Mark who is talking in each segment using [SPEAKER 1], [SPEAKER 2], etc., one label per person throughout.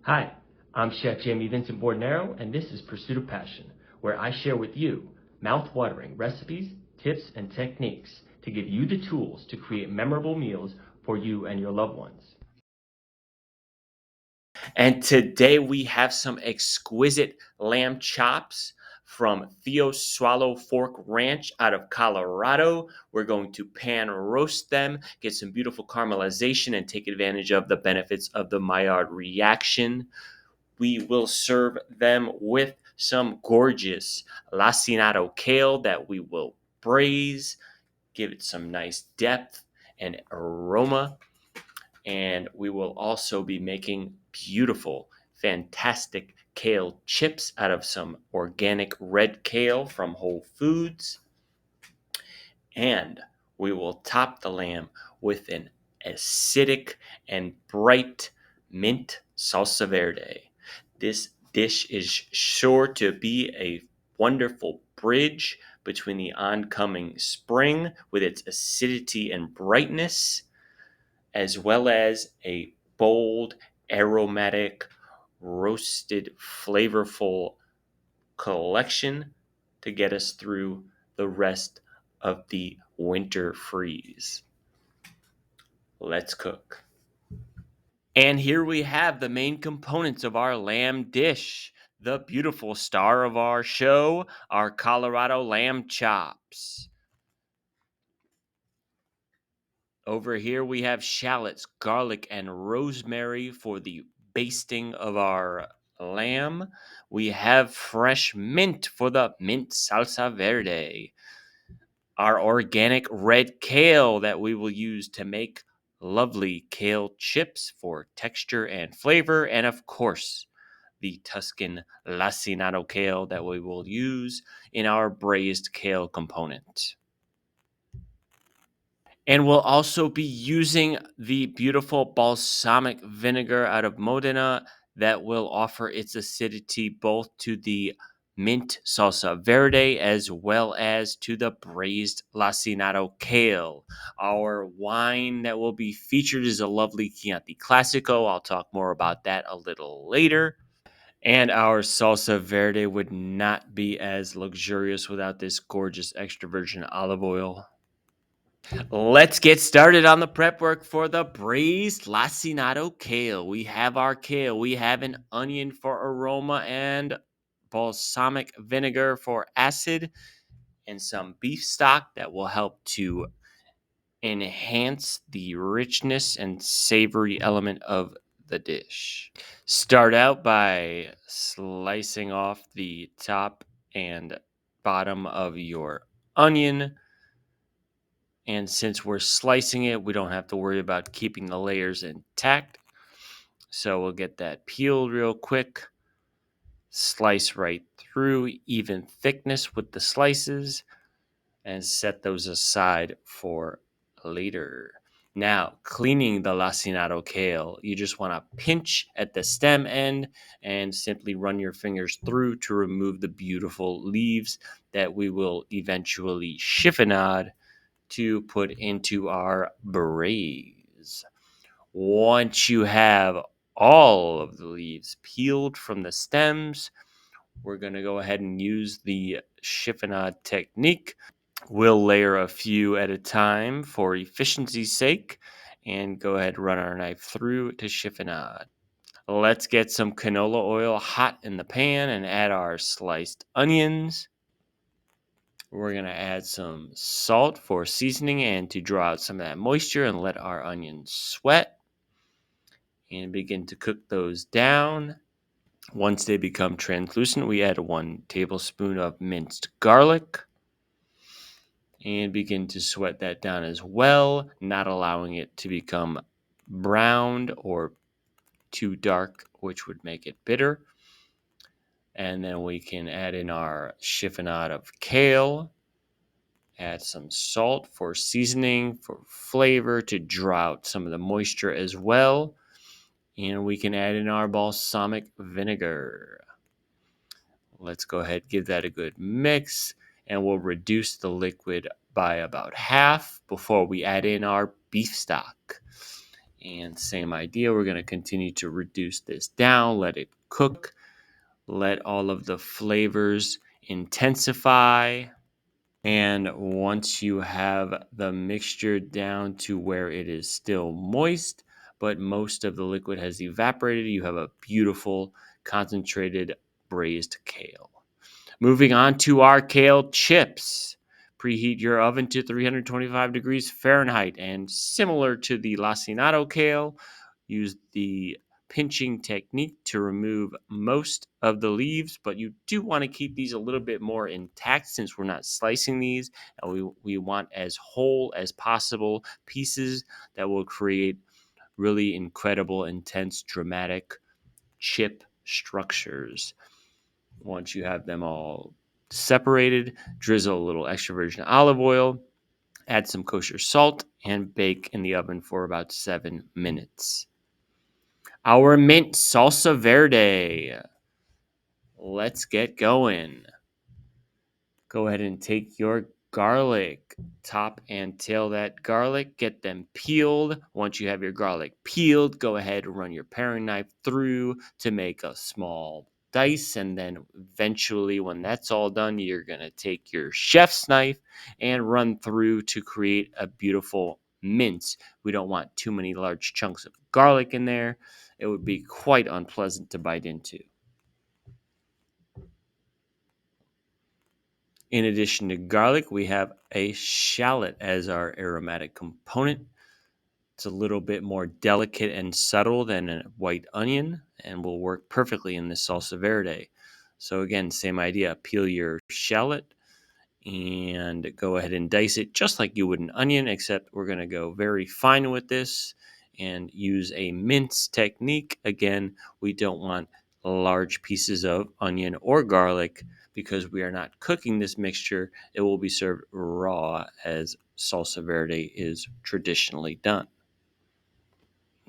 [SPEAKER 1] Hi, I'm Chef Jamie Vincent Bordonaro, and this is Pursuit of Passion, where I share with you mouth-watering recipes, tips, and techniques to give you the tools to create memorable meals for you and your loved ones. And today we have some exquisite lamb chops from Theo's Swallow Fork Ranch out of Colorado. We're going to pan roast them, get some beautiful caramelization, and take advantage of the benefits of the Maillard reaction. We will serve them with some gorgeous Lacinato kale that we will braise, give it some nice depth and aroma. And we will also be making beautiful, fantastic kale chips out of some organic red kale from Whole Foods. And we will top the lamb with an acidic and bright mint salsa verde. This dish is sure to be a wonderful bridge between the oncoming spring with its acidity and brightness, as well as a bold, aromatic, roasted, flavorful collection to get us through the rest of the winter freeze. Let's cook. And here we have the main components of our lamb dish. The beautiful star of our show, our Colorado lamb chops. Over here we have shallots, garlic, and rosemary for the basting of our lamb. We have fresh mint for the mint salsa verde. Our organic red kale that we will use to make lovely kale chips for texture and flavor. And of course, the Tuscan Lacinato kale that we will use in our braised kale component. And we'll also be using the beautiful balsamic vinegar out of Modena that will offer its acidity both to the mint salsa verde as well as to the braised Lacinato kale. Our wine that will be featured is a lovely Chianti Classico. I'll talk more about that a little later. And our salsa verde would not be as luxurious without this gorgeous extra virgin olive oil. Let's get started on the prep work for the braised Lacinato kale. We have our kale, we have an onion for aroma and balsamic vinegar for acid, and some beef stock that will help to enhance the richness and savory element of the dish. Start out by slicing off the top and bottom of your onion. And since we're slicing it, we don't have to worry about keeping the layers intact. So we'll get that peeled real quick. Slice right through, even thickness with the slices, and set those aside for later. Now, cleaning the Lacinato kale, you just want to pinch at the stem end and simply run your fingers through to remove the beautiful leaves that we will eventually chiffonade to put into our braise. Once you have all of the leaves peeled from the stems, we're going to go ahead and use the chiffonade technique. We'll layer a few at a time for efficiency's sake and go ahead and run our knife through to chiffonade. Let's get some canola oil hot in the pan and add our sliced onions. We're going to add some salt for seasoning and to draw out some of that moisture and let our onions sweat and begin to cook those down. Once they become translucent, we add 1 tablespoon of minced garlic and begin to sweat that down as well, not allowing it to become browned or too dark, which would make it bitter. And then we can add in our chiffonade of kale. Add some salt for seasoning, for flavor, to draw out some of the moisture as well. And we can add in our balsamic vinegar. Let's go ahead and give that a good mix. And we'll reduce the liquid by about half before we add in our beef stock. And same idea, we're going to continue to reduce this down, let it cook, let all of the flavors intensify. And once you have the mixture down to where it is still moist, but most of the liquid has evaporated, you have a beautiful concentrated braised kale. Moving on to our kale chips. Preheat your oven to 325 degrees Fahrenheit. And similar to the Lacinato kale, use the pinching technique to remove most of the leaves, but you do want to keep these a little bit more intact since we're not slicing these, and we want as whole as possible pieces that will create really incredible, intense, dramatic chip structures. Once you have them all separated, drizzle a little extra virgin olive oil, add some kosher salt, and bake in the oven for about 7 minutes. Our mint salsa verde. Let's get going. Go ahead and take your garlic, top and tail that garlic, get them peeled. Once you have your garlic peeled, go ahead and run your paring knife through to make a small dice, and then eventually when that's all done, you're going to take your chef's knife and run through to create a beautiful mince. We don't want too many large chunks of garlic in there. It would be quite unpleasant to bite into. In addition to garlic, we have a shallot as our aromatic component. It's a little bit more delicate and subtle than a white onion and will work perfectly in this salsa verde. So again, same idea. Peel your shallot and go ahead and dice it just like you would an onion, except we're going to go very fine with this and use a mince technique. Again, we don't want large pieces of onion or garlic because we are not cooking this mixture. It will be served raw as salsa verde is traditionally done.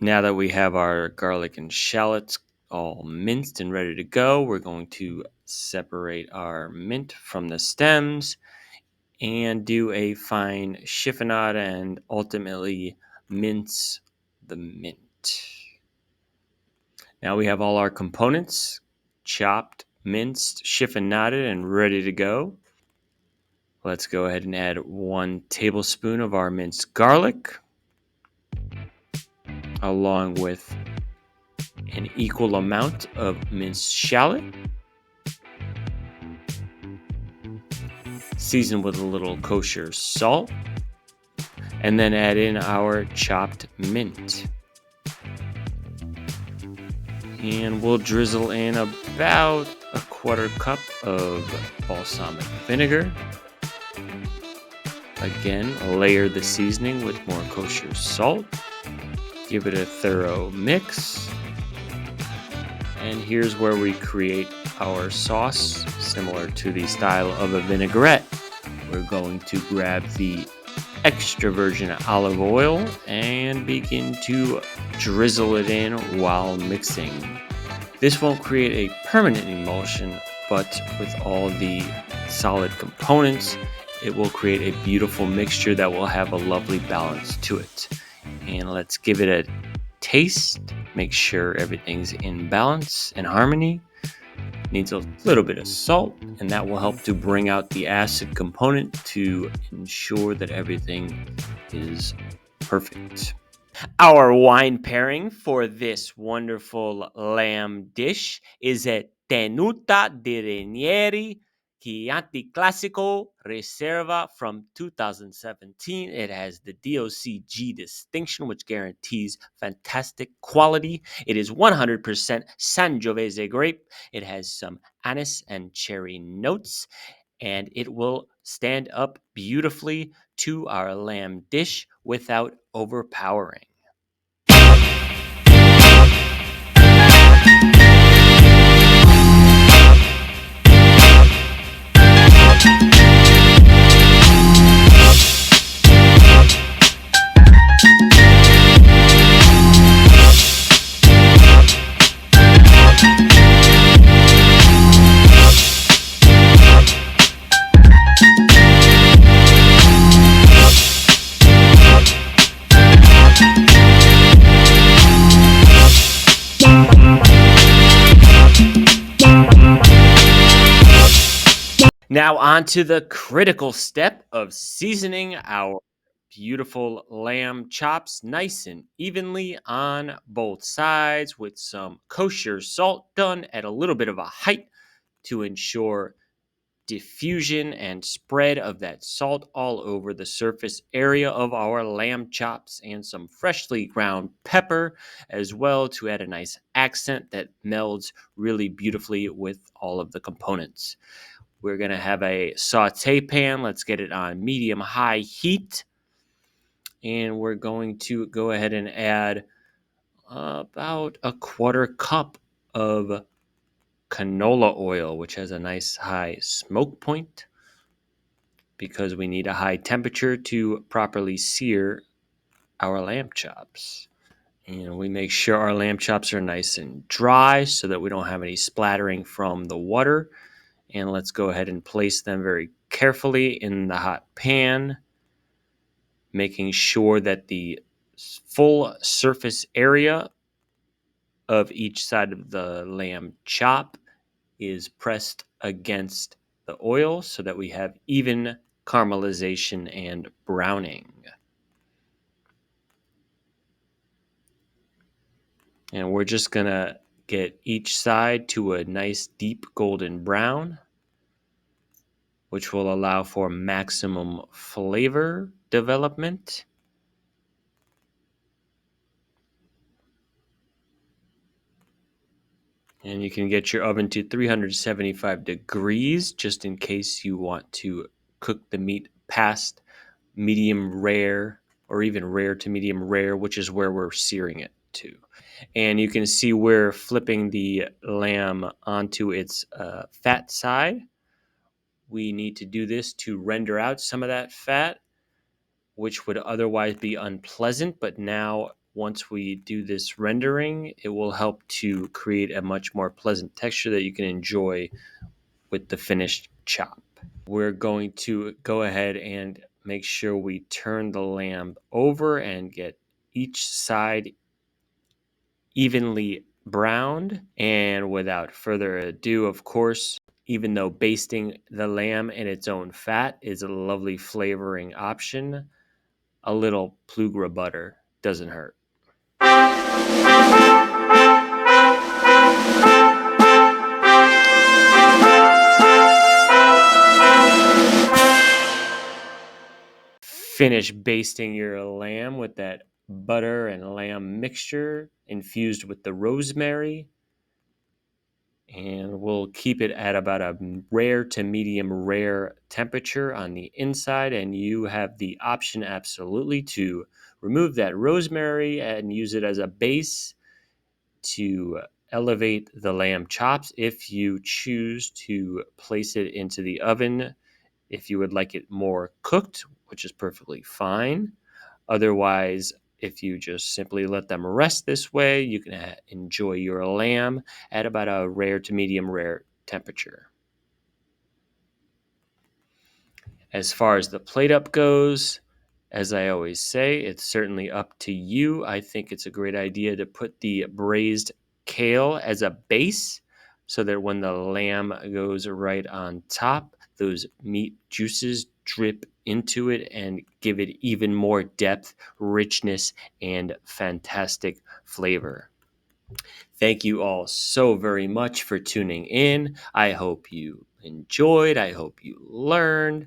[SPEAKER 1] Now that we have our garlic and shallots all minced and ready to go, we're going to separate our mint from the stems and do a fine chiffonade and ultimately mince the mint. Now we have all our components chopped, minced, chiffonaded, and ready to go. Let's go ahead and add 1 tablespoon of our minced garlic, along with an equal amount of minced shallot. Season with a little kosher salt, and then add in our chopped mint. And we'll drizzle in about a 1/4 cup of balsamic vinegar. Again, layer the seasoning with more kosher salt. Give it a thorough mix. And here's where we create our sauce, similar to the style of a vinaigrette. We're going to grab the extra virgin olive oil and begin to drizzle it in while mixing. This won't create a permanent emulsion, but with all the solid components, it will create a beautiful mixture that will have a lovely balance to it. And let's give it a taste. Make sure everything's in balance and harmony. Needs a little bit of salt, and that will help to bring out the acid component to ensure that everything is perfect. Our wine pairing for this wonderful lamb dish is a Tenuta di Ranieri Chianti Classico Reserva from 2017. It has the DOCG distinction, which guarantees fantastic quality. It is 100% Sangiovese grape. It has some anise and cherry notes, and it will stand up beautifully to our lamb dish without overpowering. Now, on to the critical step of seasoning our beautiful lamb chops nice and evenly on both sides with some kosher salt done at a little bit of a height to ensure diffusion and spread of that salt all over the surface area of our lamb chops, and some freshly ground pepper as well to add a nice accent that melds really beautifully with all of the components. We're going to have a saute pan. Let's get it on medium high heat. And we're going to go ahead and add about a quarter cup of canola oil, which has a nice high smoke point because we need a high temperature to properly sear our lamb chops. And we make sure our lamb chops are nice and dry so that we don't have any splattering from the water. And let's go ahead and place them very carefully in the hot pan, making sure that the full surface area of each side of the lamb chop is pressed against the oil so that we have even caramelization and browning. And we're just going to get each side to a nice deep golden brown, which will allow for maximum flavor development. And you can get your oven to 375 degrees just in case you want to cook the meat past medium rare or even rare to medium rare, which is where we're searing it to. And you can see we're flipping the lamb onto its fat side. We need to do this to render out some of that fat, which would otherwise be unpleasant. But now, once we do this rendering, it will help to create a much more pleasant texture that you can enjoy with the finished chop. We're going to go ahead and make sure we turn the lamb over and get each side evenly browned. And without further ado, of course, even though basting the lamb in its own fat is a lovely flavoring option, a little plugra butter doesn't hurt. Finish basting your lamb with that butter and lamb mixture infused with the rosemary. And we'll keep it at about a rare to medium rare temperature on the inside. And you have the option absolutely to remove that rosemary and use it as a base to elevate the lamb chops if you choose to place it into the oven if you would like it more cooked, which is perfectly fine. Otherwise, if you just simply let them rest this way, you can enjoy your lamb at about a rare to medium rare temperature. As far as the plate up goes, as I always say, it's certainly up to you. I think it's a great idea to put the braised kale as a base so that when the lamb goes right on top, those meat juices drip into it and give it even more depth, richness, and fantastic flavor. Thank you all so very much for tuning in. I hope you enjoyed. I hope you learned.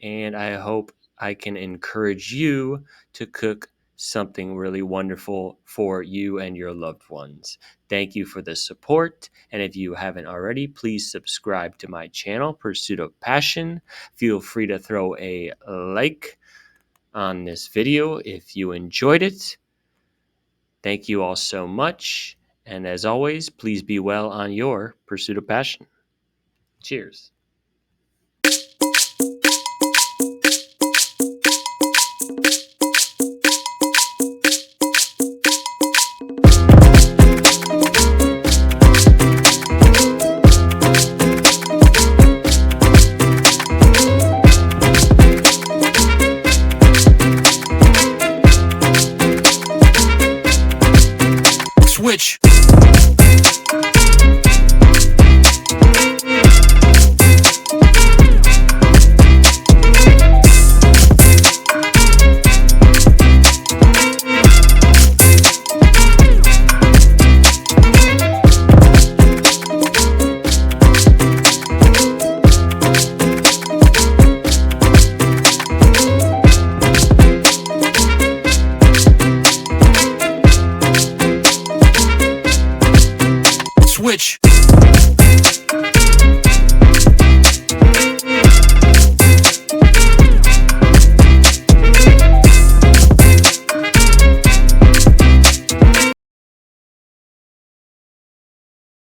[SPEAKER 1] And I hope I can encourage you to cook something really wonderful for you and your loved ones. Thank you for the support. And if you haven't already, please subscribe to my channel, Pursuit of Passion. Feel free to throw a like on this video if you enjoyed it. Thank you all so much. And as always, please be well on your pursuit of passion. Cheers. Switch.
[SPEAKER 2] switch.